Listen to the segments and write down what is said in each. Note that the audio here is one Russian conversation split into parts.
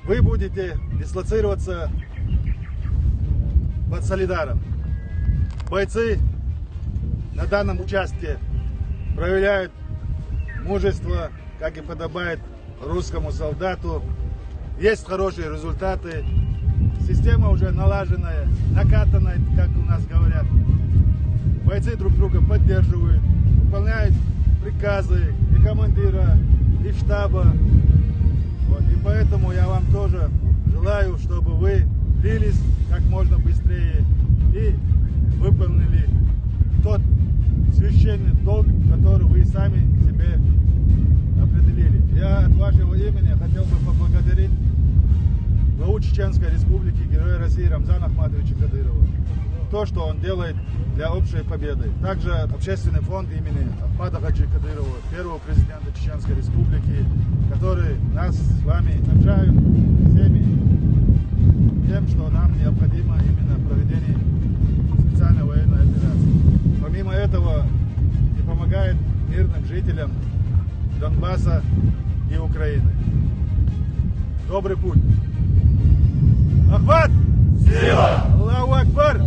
вы будете дислоцироваться под Солидаром. Бойцы на данном участке проявляют мужество, как и подобает русскому солдату. Есть хорошие результаты. Система уже налаженная, накатанная, как у нас говорят. Бойцы друг друга поддерживают, выполняют приказы и командира, и штаба. Вот. И поэтому я вам тоже желаю, чтобы вы длились как можно быстрее и выполнили тот священный долг, который вы сами себе определили. Я от вашего имени хотел бы поблагодарить главу Чеченской Республики, Героя России Рамзана Ахматовича Кадырова. То, что он делает для общей победы. Также общественный фонд имени Ахмата Хаджи Кадырова, первого президента Чеченской Республики, который нас с вами снабжают всеми тем, что нам необходимо именно проведение специальной военной операции. Помимо этого и помогает мирным жителям Донбасса и Украины. Добрый путь! Ахмат! Сила! Аллаху Акбар!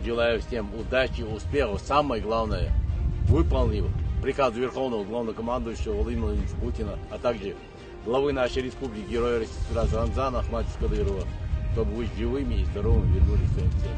Желаю всем удачи, успехов. Самое главное, выполнив приказ Верховного Главнокомандующего Владимира Владимировича Путина, а также главы нашей республики, героя России Рамзана Ахматовича Кадырова, чтобы вы живыми и здоровыми вернулись в своим целям.